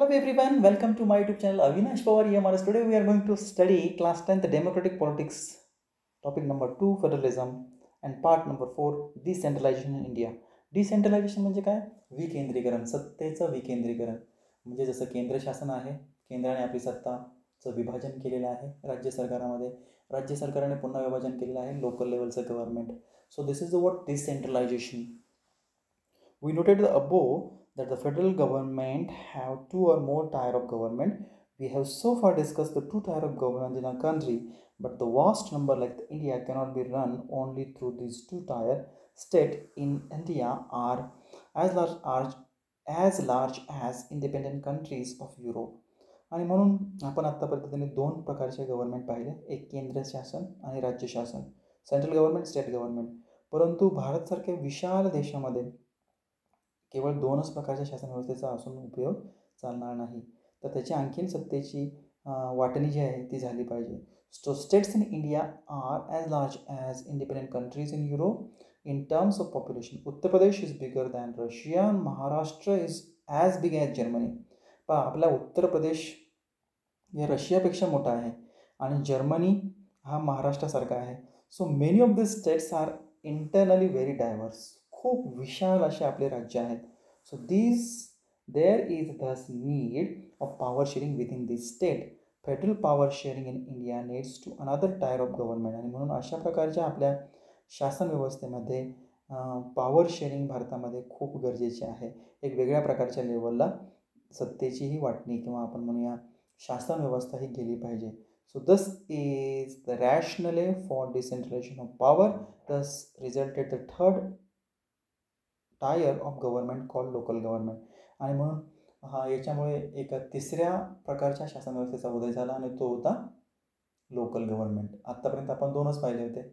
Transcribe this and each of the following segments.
Hello everyone, welcome to my YouTube channel Avinash Pawar EMRS. Today we are going to study class 10th democratic politics, topic number 2 federalism and part number 4 decentralization in India. Decentralization म्हणजे काय? विकेंद्रीकरण, सत्तेचं विकेंद्रीकरण. म्हणजे जसं केंद्र शासन आहे, केंद्राने आपली सत्ताचं विभाजन केलेलं आहे राज्य सरकारामध्ये, राज्य सरकारने पुन्हा विभाजन केलेलं आहे लोकल लेवलचं government. So this is the word decentralization. We noted above that the federal government have two or more tier of government. We have so far discussed the two tier of government in our country, but the vast number like India cannot be run only through these two tier. State in India are as large as independent countries of Europe. आणि म्हणून आपण आत्तापर्यंत दोन प्रकारचे government पाहिले, एक केंद्र शासन आणि राज्य शासन, सेंट्रल गव्हर्नमेंट, स्टेट गव्हर्नमेंट. परंतु भारतसारख्या विशाल देशामध्ये केवळ दोनच प्रकारच्या शासन व्यवस्थेचा असून उपयोग चालणार नाही, तर त्याची आणखीन सत्तेची वाटणी जी आहे ती झाली पाहिजे. So states in India are as large as independent countries in Europe in terms of population. Uttar Pradesh is bigger than Russia, Maharashtra is as big as Germany. पहा, आपला उत्तर प्रदेश या रशियापेक्षा मोठा आहे आणि जर्मनी हा महाराष्ट्रासारखा आहे. So many of this states are internally very diverse. खूप विशाल असे आपले राज्य आहेत. So there is this need of power sharing within this state. Federal power sharing in India needs to another tier of government. आणि म्हणून अशा प्रकारच्या आपल्या शासन व्यवस्थेमध्ये पॉवर शेअरिंग भारतामध्ये खूप गरजेचे आहे. एक वेगळ्या प्रकारच्या लेवलला सत्तेचीही वाटणी किंवा आपण म्हणूया शासन व्यवस्था ही गेली पाहिजे. So this is the rationale for decentralization of power. Thus resulted the third tier of government called local government. आणि म्हणून याच्यामुळे एका तिसऱ्या प्रकारच्या शासन व्यवस्थेचा उदय झाला आणि तो होता लोकल गव्हर्नमेंट. आत्तापर्यंत आपण दोनच पाहिले होते,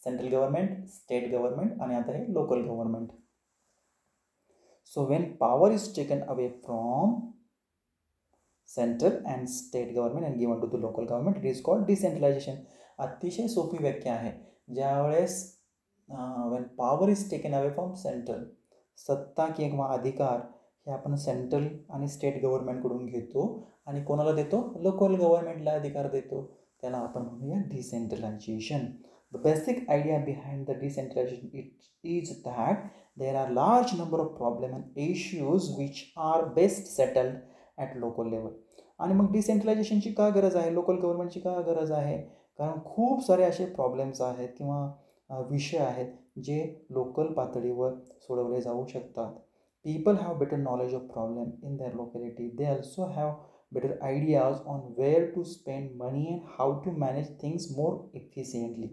सेंट्रल गव्हर्नमेंट, स्टेट गव्हर्नमेंट, आणि आता हे local government. So when power is taken away from central and state government and given to the local government, it is called decentralisation. अतिशय सोपी व्याख्या आहे. ज्यावेळेस when power is taken away from central, सत्ता किंवा अधिकार हे आपण सेंट्रल आणि स्टेट गव्हर्नमेंटकडून घेतो आणि कोणाला देतो? लोकल गव्हर्नमेंटला अधिकार देतो. त्याला आपण म्हणूया decentralisation. The basic idea behind the decentralisation is that there are large number of problem and issues which are best settled at local level. आणि मग डिसेंट्रलायझेशनची का गरज आहे, लोकल गव्हर्नमेंटची का गरज आहे? कारण खूप सारे असे प्रॉब्लेम्स आहेत किंवा विषय आहेत जे लोकल पातळीवर सोडवले जाऊ शकतात. People have better knowledge of problem in their locality. They also have better ideas on where to spend money and how to manage things more efficiently.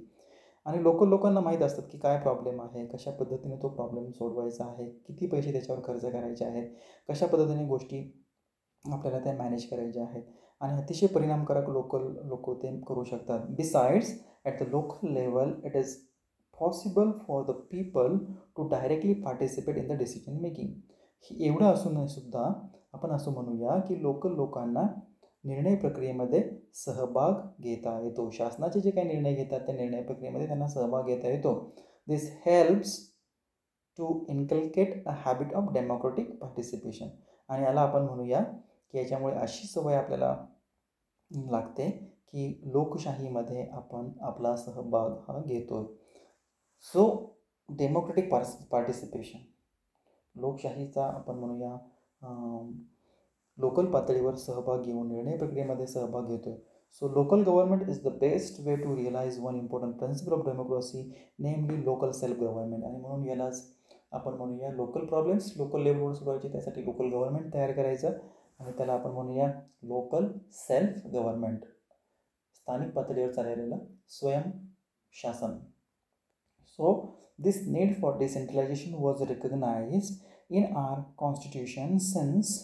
आणि लोकल लोकांना माहीत असतात की काय प्रॉब्लेम आहे, कशा पद्धतीने तो प्रॉब्लेम सोडवायचा आहे, किती पैसे त्याच्यावर खर्च करायचे आहेत, कशा पद्धतीने गोष्टी आपल्याला त्या मॅनेज करायच्या आहेत, आणि अतिशय परिणामकारक लोक ते करू शकतात. Besides at the local level it is possible for the people to directly participate in the decision making. एवढं असून सुद्धा आपण असं म्हणूया की लोकल लोकांना निर्णय प्रक्रियेमध्ये सहभाग घेता येतो. शासनाचे जे काही निर्णय घेतात त्या निर्णय प्रक्रियेमध्ये त्यांना सहभाग घेता येतो. This helps to inculcate a habit of democratic participation. आणि याला आपण म्हणूया की याच्यामुळे अशी सवय आपल्याला लागते की लोकशाहीमध्ये आपण आपला सहभाग हा घेतो. सो डेमोक्रेटिक पार्टिसिपेशन, लोकशाहीचा आपण म्हणूया लोकल पातळीवर सहभाग घेऊन निर्णय प्रक्रियेमध्ये सहभाग घेतो. So local government is the best way to realise one important principle of democracy, namely local self government. आणि म्हणून यालाच आपण म्हणूया लोकल प्रॉब्लेम्स लोकल लेवलवर सोडवायचे, त्यासाठी लोकल गव्हर्नमेंट तयार करायचं आणि त्याला आपण म्हणूया लोकल सेल्फ गव्हर्नमेंट, स्थानिक पातळीवर चाललेलं स्वयंशासन. So this need for decentralisation was recognised in our constitution. Since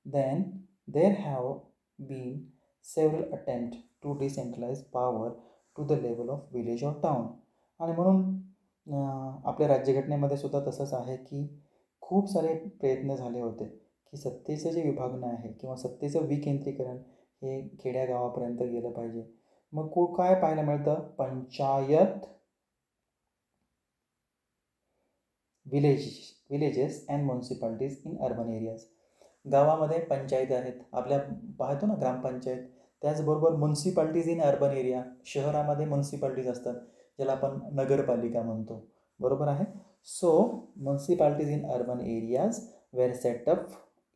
then there have been several attempts to decentralize power to the level of village or town. आणि म्हणून आपल्या राज्यघटनेमध्ये सुद्धा तसंच आहे की खूप सारे प्रयत्न झाले होते की सत्तेचं जे विभागणं आहे किंवा सत्तेचं विकेंद्रीकरण हे खेड्या गावापर्यंत गेलं पाहिजे. मग काय पाहायला मिळतं? Panchayat, villages and municipalities in urban areas. गावामध्ये पंचायती आहेत, आपल्या पाहतो ना ग्रामपंचायत. त्याचबरोबर म्युन्सिपाल्टीज इन अर्बन एरिया, शहरामध्ये म्युन्सिपाल्टीज असतात ज्याला आपण नगरपालिका म्हणतो, बरोबर आहे. So municipalities in urban areas were set up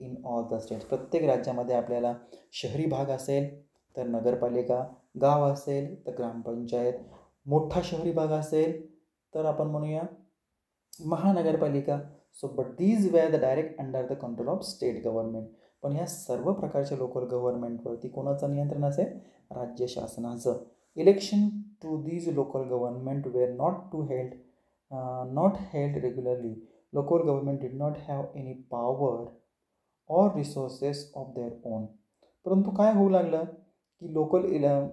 in all the states. प्रत्येक राज्यामध्ये आपल्याला शहरी भाग असेल तर नगरपालिका, गाव असेल तर ग्रामपंचायत, मोठा शहरी भाग असेल तर आपण म्हणूया महानगरपालिका. So but these were the direct under the control of state government. पण ह्या सर्व प्रकारच्या लोकल गव्हर्नमेंटवरती कोणाचं नियंत्रण असेल? राज्य शासनाचं. Election to these local government were not held regularly. Local government did not have any power or resources of their own. परंतु काय होऊ लागलं की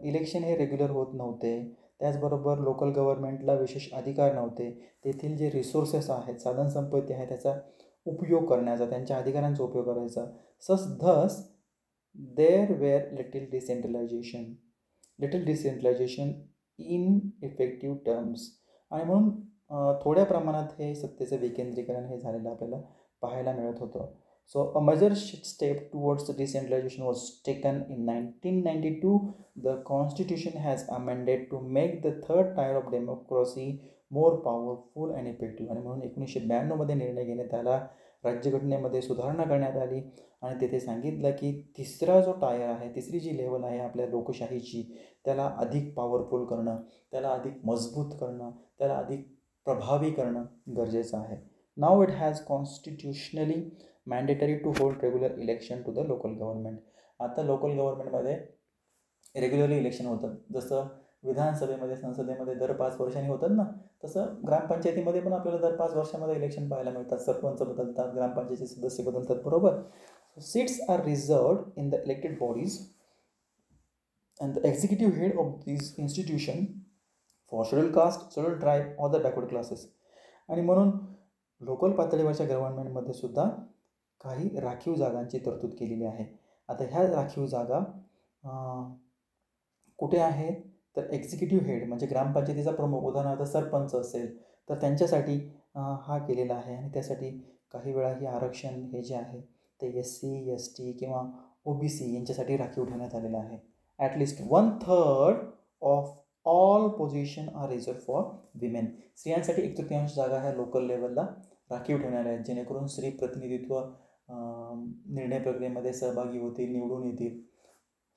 इलेक्शन हे रेग्युलर होत नव्हते. त्याचबरोबर लोकल गव्हर्नमेंटला विशेष अधिकार नव्हते. तेथील जे रिसोर्सेस आहेत, साधनसंपत्ती आहे, त्याचा उपयोग करण्याचा, त्यांच्या अधिकारांचा उपयोग करायचा. thus there were little decentralization in effective terms. आणि म्हणून थोड्या प्रमाणात हे सत्तेचं विकेंद्रीकरण हे झालेलं आपल्याला पाहायला मिळत होतं. So a major step towards the decentralisation was taken in 1992. The constitution has amended to make the third tier of democracy more powerful and effective. आणि म्हणून 1992मध्ये निर्णय घेण्यात आला, राज्यघटनेमध्ये सुधारणा करण्यात आली आणि तेथे सांगितलं की तिसरा जो टायर आहे, तिसरी जी लेवल आहे आपल्या लोकशाहीची, त्याला अधिक पॉवरफुल करणं, त्याला अधिक मजबूत करणं, त्याला अधिक प्रभावी करणं गरजेचं आहे. Now it has constitutionally mandatory to hold regular election to the local government. आता लोकल गव्हर्नमेंटमध्ये रेग्युलरली इलेक्शन होतं. जसं विधानसभेमध्ये, संसदेमध्ये दर 5 वर्षांनी होतात ना, तसं ग्रामपंचायतीमध्ये पण आपल्याला दर 5 वर्षामध्ये इलेक्शन पाहायला मिळतात. सरपंच बदलतात, ग्रामपंचायतीचे सदस्य बदलतात, बरोबर. Seats are reserved in the elected bodies and the executive head of this institution for schedule caste, schedule tribe or the backward classes. आणि म्हणून लोकल पातळीवरच्या गव्हर्नमेंटमध्ये सुद्धा काही राखीव जागांची तरतूद केलेली आहे. आता ह्या राखीव जागा कुठे आहे? तर एक्झिक्युटिव्ह हेड म्हणजे ग्रामपंचायतीचा प्रमुख, उदाहरणार्थ सरपंच असेल तर त्यांच्यासाठी हा केलेला आहे. आणि त्यासाठी काही वेळा हे आरक्षण हे जे आहे ते SC, ST किंवा OBC यांच्यासाठी राखीव ठेवण्यात आलेलं आहे. At least 1/3 of all position are reserve for women. स्त्रियांसाठी 1/3 जागा ह्या लोकल लेवलला राखीव ठेवणाऱ्या आहेत, जेणेकरून स्त्री प्रतिनिधित्व निर्णय प्रक्रियेमध्ये सहभागी होतील, निवडून येतील.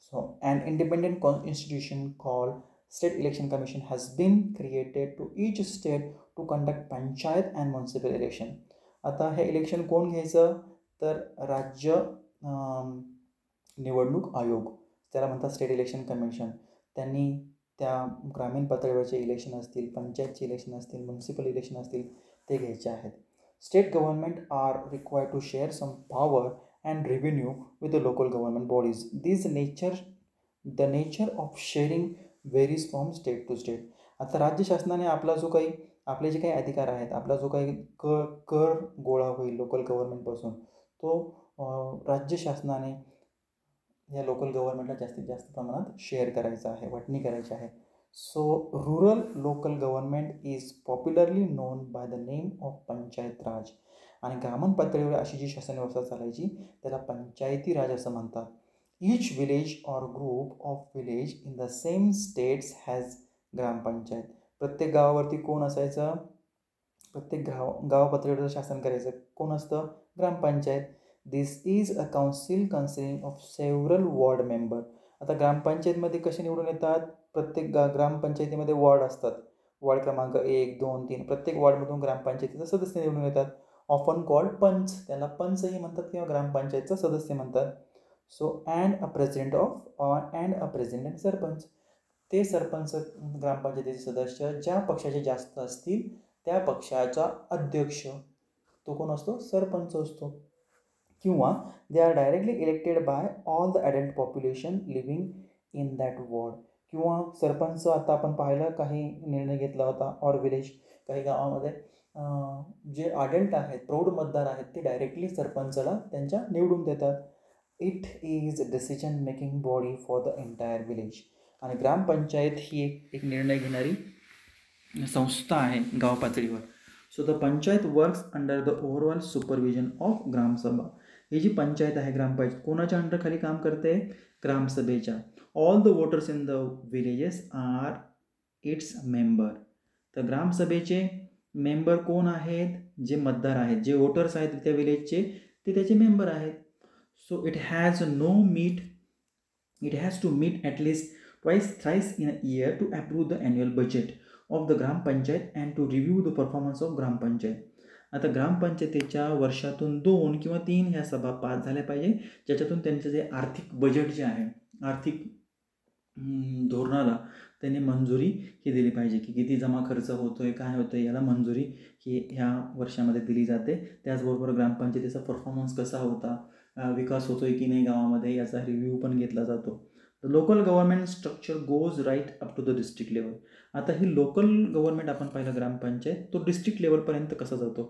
So an independent institution called State Election Commission has been created to each state to conduct panchayat and municipal election. आता हे इलेक्शन कोण घ्यायचं? तर राज्य निवडणूक आयोग, त्याला म्हणतात स्टेट इलेक्शन कमिशन. त्यांनी त्या ग्रामीण पातळीवरचे इलेक्शन असतील, पंचायतचे इलेक्शन असतील, म्युन्सिपल इलेक्शन असतील, ते घ्यायचे आहेत. State government are required to share some power and revenue with the local government bodies. The nature of sharing varies from state to state. आता राज्य शासनाने आपले जे काही अधिकार आहेत, आपला जो काही कर गोळा होईल लोकल गव्हर्नमेंटपासून, तो राज्य शासनाने या लोकल गव्हर्नमेंटला जास्तीत जास्त प्रमाणात शेअर करायचा आहे, वाटणी करायची आहे. So rural local government is popularly known by the name of panchayat raj. आणि ग्रामीण पातळीवर अशी जी शासन व्यवस्था चालायची त्याला पंचायती राज असं म्हणतात. Each village or group of village in the same states has gram panchayat. प्रत्येक गावावरती कोण असायचं? प्रत्येक गाव पातळीवर शासन करायचं कोण असतं? Gram panchayat. This is a council consisting of several ward member. आता ग्रामपंचायतमध्ये कसे निवडून येतात? प्रत्येक ग्रामपंचायतीमध्ये वॉर्ड असतात. वॉर्ड क्रमांक 1, 2, 3 प्रत्येक वॉर्डमधून ग्रामपंचायतीचा सदस्य निवडून येतात. ऑफन कॉल्ड पंच, त्याला पंचही म्हणतात किंवा ग्रामपंचायतचा सदस्य म्हणतात. So and a president sarpanch. ते सरपंच ग्रामपंचायतीचे सदस्य ज्या पक्षाचे जास्त असतील त्या पक्षाचा अध्यक्ष, तो कोण असतो? सरपंच असतो. किंवा they are directly elected by all the adult population living in that ward. किंवा सरपंच, आता आपण पाहिलं काही निर्णय घेतला होता ऑर विलेज, काही गावामध्ये जे अडल्ट आहेत, प्रौढ मतदार आहेत, ते डायरेक्टली सरपंचाला त्यांच्या निवडून देतात. It is decision making body for the entire village. आणि ग्रामपंचायत ही एक निर्णय घेणारी संस्था आहे गाव पातळीवर. So the panchayat works under the overall supervision of gram sabha. ही जी पंचायत आहे ग्रामपंचायत कोणाच्या अंडरखाली काम करते? ग्रामसभेच्या. All the voters in the villages are its member. तर ग्रामसभेचे मेंबर कोण आहेत? जे मतदार आहेत, जे वोटर्स आहेत त्या विलेजचे ते त्याचे मेंबर आहेत. So it has to meet at least thrice in a year to approve the annual budget of the Gram Panchayat and to review the performance of Gram Panchayat. आता ग्रामपंचायतीच्या वर्षातून 2 किंवा 3 ह्या सभा पास झाल्या पाहिजे, ज्याच्यातून त्यांचं जे आर्थिक बजेट जे आहे, आर्थिक धोरणाला त्यांनी मंजुरी ही दिली पाहिजे की किती जमा खर्च होतोय, काय होतोय, याला मंजुरी ही ह्या वर्षामध्ये दिली जाते. त्याचबरोबर ग्रामपंचायतीचा परफॉर्मन्स कसा होता, विकास होतोय की नाही गावामध्ये, याचा रिव्ह्यू पण घेतला जातो. The local government structure goes right up to the district level. आता ही लोकल गव्हर्नमेंट आपण पाहिलं ग्रामपंचायत, तो डिस्ट्रिक्ट लेवलपर्यंत कसा जातो?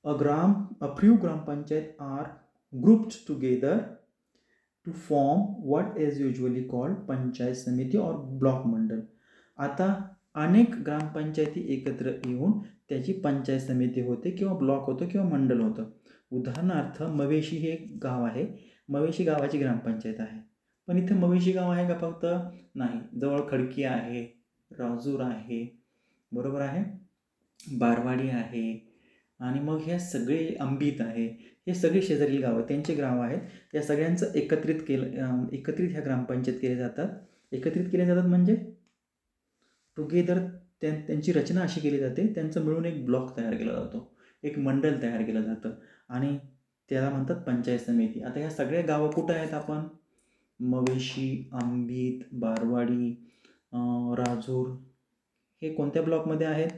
A few gram panchayat are grouped together to form what is usually called panchayat samiti और ब्लॉक मंडल. आता अनेक ग्रामपंचायती एकत्र येऊन त्याची पंचायत समिती होते किंवा ब्लॉक होतं किंवा मंडल होतं. उदाहरणार्थ मवेशी हे एक गाव आहे, मवेशी गावाची ग्रामपंचायत आहे. पण इथे मवेशी गाव आहे का फक्त? नाही, जवळ खडकी आहे, राजूर आहे, बरोबर आहे, बारवाडी आहे, आणि मग ह्या सगळे अंबित आहे, हे सगळे शेजारील गावं त्यांचे गाव आहेत. या सगळ्यांचं एकत्रित ह्या ग्रामपंचायत केले जातात. एकत्रित केले जातात म्हणजे टुगेदर त्यांची रचना अशी केली जाते, त्यांचं मिळून एक ब्लॉक तयार केला जातो, एक मंडल तयार केलं जातं आणि त्याला म्हणतात पंचायत समिती. आता ह्या सगळ्या गावं कुठं आहेत? आपण मवेशी, अंबित, बारवाडी, राजूर हे कोणत्या ब्लॉकमध्ये आहेत?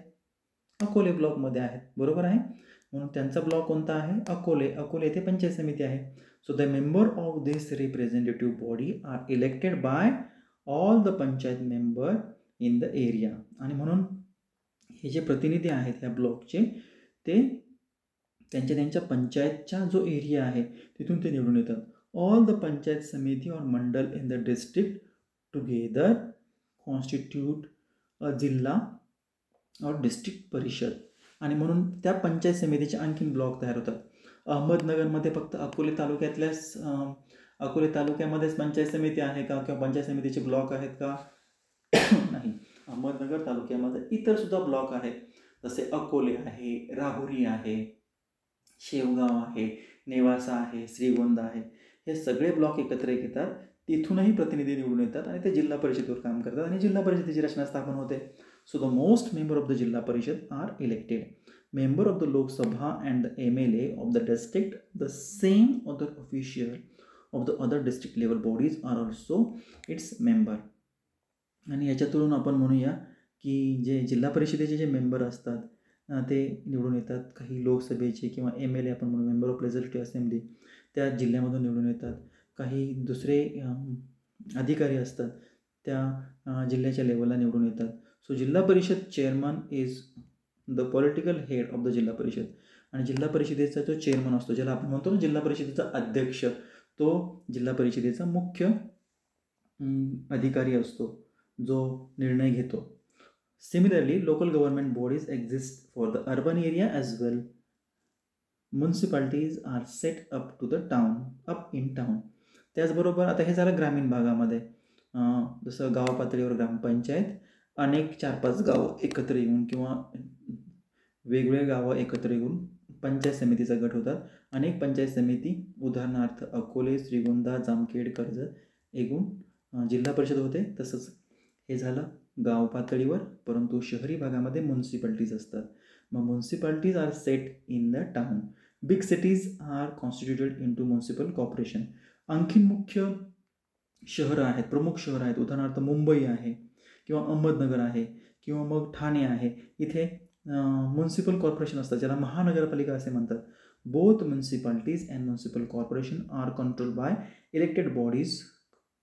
अकोले ब्लॉकमध्ये आहेत, बरोबर आहे. म्हणून त्यांचा ब्लॉक कोणता आहे? अकोले. अकोले येथे पंचायत समिती आहे. So the member of this representative body are elected by all the panchayat member in the area. आणि म्हणून हे जे प्रतिनिधी आहेत ह्या ब्लॉकचे, ते त्यांच्या पंचायतच्या जो एरिया आहे तिथून ते निवडून येतात. All the panchayat samiti or mandal in the district together constitute a zilla or district परिषद. आणि म्हणून त्या पंचायत समितीचे आणखीन ब्लॉक तयार होतात. अहमदनगरमध्ये फक्त अकोले तालुक्यामध्येच पंचायत समिती आहे का किंवा पंचायत समितीचे ब्लॉक आहेत का? नाही, अहमदनगर तालुक्यामध्ये इतर सुद्धा ब्लॉक आहेत, जसे अकोले आहे, राहुरी आहे, शेवगाव आहे, नेवासा आहे, श्रीगोंदा आहे. हे सगळे ब्लॉक एकत्र येतात, तिथूनही प्रतिनिधी निवडून येतात आणि ते जिल्हा परिषदेवर काम करतात आणि जिल्हा परिषदेची रचना स्थापन होते. So the most member of the zila parishad are elected. Member of the Lok Sabha and the MLA of the district, the same other official of the other district level bodies are also its member. आणि याच्यातून आपण म्हणूया की जे जिल्हा परिषदेचे जे member असतात ते निवडून येतात. काही लोकसभेचे किंवा MLA आपण म्हणू, मेंबर ऑफ लेजिस्लेटिव्ह असेंब्ली, त्या जिल्ह्यामधून निवडून येतात. काही दुसरे अधिकारी असतात त्या जिल्ह्याच्या लेवलला निवडून येतात. सो जिल्हा परिषद chairman is the political head of the zila परिषद. आणि जिल्हा परिषदेचा जो चेअरमन असतो, ज्याला आपण म्हणतो ना जिल्हा परिषदेचा अध्यक्ष, तो जिल्हा परिषदेचा मुख्य अधिकारी असतो जो निर्णय घेतो. Similarly, local government bodies exist for the urban area as well. Municipalities are set up in town. त्याचबरोबर आता हे झालं ग्रामीण भागामध्ये. जसं गाव पातळीवर ग्रामपंचायत, अनेक 4-5 गावं एकत्र येऊन किंवा वेगवेगळे गावं एकत्र येऊन पंचायत समितीचा गट होतात. अनेक पंचायत समिती, उदाहरणार्थ अकोले, श्रीगोंदा, जामखेड, कर्जत येऊन जिल्हा परिषद होते. तसंच हे झालं गाव पातळीवर, परंतु शहरी भागामध्ये म्युन्सिपाल्टीज असतात. मग municipalities are set in the town. Big cities are constituted into municipal corporation. आणखीन मुख्य शहरं आहेत, प्रमुख शहरं आहेत, उदाहरणार्थ मुंबई आहे किंवा अहमदनगर आहे किंवा मग ठाणे आहे. इथे म्युन्सिपल कॉर्पोरेशन असतात, ज्याला महानगरपालिका असे म्हणतात. Both municipalities and municipal corporation are control by elected bodies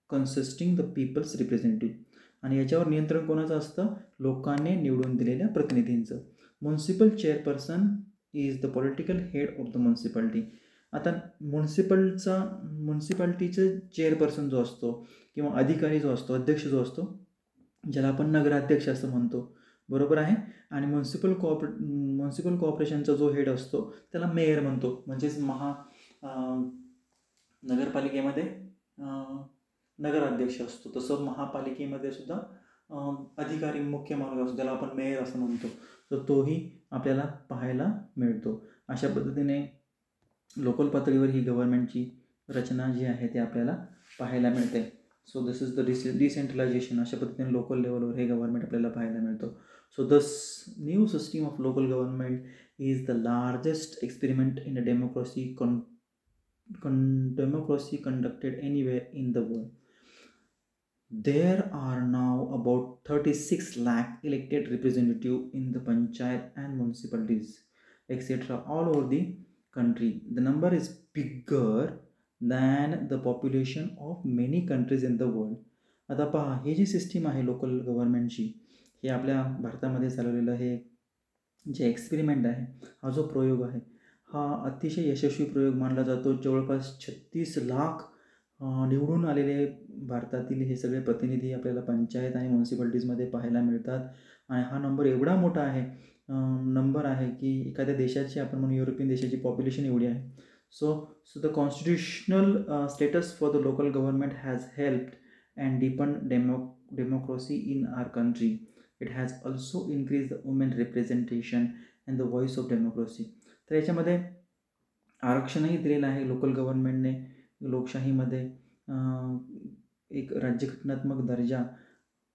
consisting the people's representative. आणि याच्यावर नियंत्रण कोणाचं असतं? लोकांनी निवडून दिलेल्या प्रतिनिधींचं. Municipal chairperson is the political head of the municipality. आता म्युन्सिपाल्टीचं चेअरपर्सन जो असतो किंवा अधिकारी जो असतो, अध्यक्ष जो असतो, ज्याला आपण नगराध्यक्ष असं म्हणतो, बरोबर आहे. आणि म्युन्सिपल कॉर्पोरेशनचा जो हेड असतो त्याला मेयर म्हणतो, म्हणजेच नगरपालिकेमध्ये नगराध्यक्ष असतो, तसं महापालिकेमध्ये सुद्धा अधिकारी मुख्य माणूस असतो, त्याला आपण मेयर असं म्हणतो, तर तोही आपल्याला पाहायला मिळतो. अशा पद्धतीने लोकल पातळीवर ही गव्हर्नमेंटची रचना जी आहे ती आपल्याला पाहायला मिळते. So this is the decentralisation. अशा पद्धतीने लोकल लेवलवर हे गव्हर्नमेंट आपल्याला पाहायला मिळतो. So this new system of local government is the largest experiment in a democracy conducted anywhere in the world. There are now about 36 lakh elected representatives in the panchayat and municipalities, etc. all over the country. The number is bigger than the population of many countries in the world. आता पहा, ही जी system आहे local गव्हर्नमेंटची, हे आपल्या भारतामध्ये चालवलेलं हे जे experiment आहे, हा जो प्रयोग आहे, हा अतिशय यशस्वी प्रयोग मानला जातो. जवळपास 36 लाख निवडून आलेले भारतातील हे सगळे प्रतिनिधी आपल्याला पंचायत आणि म्युन्सिपाल्टीजमध्ये पाहायला मिळतात. आणि हा नंबर एवढा मोठा आहे की एखाद्या देशाची, आपण म्हणून युरोपियन देशाची पॉप्युलेशन एवढी आहे. So the constitutional status for the local government has helped and deepen democracy in our country. It has also increase the women representation and the voice of democracy. तर याच्यामध्ये आरक्षणही दिलेलं आहे लोकल गव्हर्नमेंटने. लोकशाहीमध्ये एक राज्यघटनात्मक दर्जा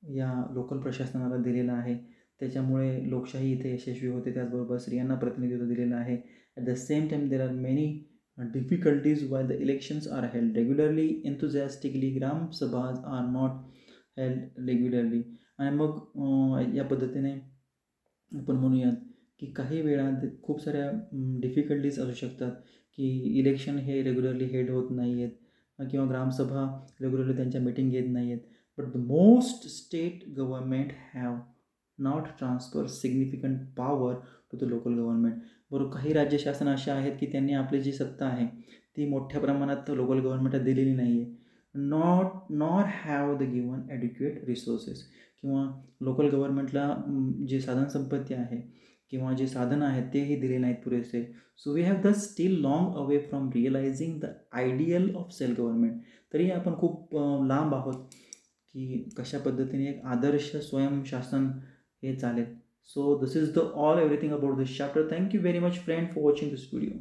या लोकल प्रशासनाला दिलेला आहे. त्याच्यामुळे लोकशाही इथे यशस्वी होते. त्याचबरोबर स्त्रियांना प्रतिनिधित्व दिलेलं आहे. At the same time there are many difficulties why the elections are held regularly, enthusiastically. Gram sabhas are not held regularly. आणि मग या पद्धतीने आपण म्हणूयात की काही वेळा खूप साऱ्या डिफिकल्टीज असू शकतात की इलेक्शन हे रेग्युलरली हेड होत नाही आहेत किंवा ग्रामसभा रेग्युलरली त्यांच्या मीटिंग घेत नाही आहेत. But the most state government have not transfer significant power to the local government. बरोबर, काही राज्य शासन अशा आहेत की त्यांनी आपली जी सत्ता आहे ती मोठ्या प्रमाणात लोकल गव्हर्नमेंटला दिलेली नाही आहे. Nor have the given adequate resources. किंवा लोकल गव्हर्नमेंटला जे साधनसंपत्ती आहे किंवा जे साधनं आहेत तेही दिले नाहीत पुरेसे. So we have the still long away from realising the ideal of self government. तरी आपण खूप लांब आहोत की कशा पद्धतीने एक आदर्श स्वयंशासन हे चालेल. So this is the all everything about this chapter. Thank you very much friend for watching this video.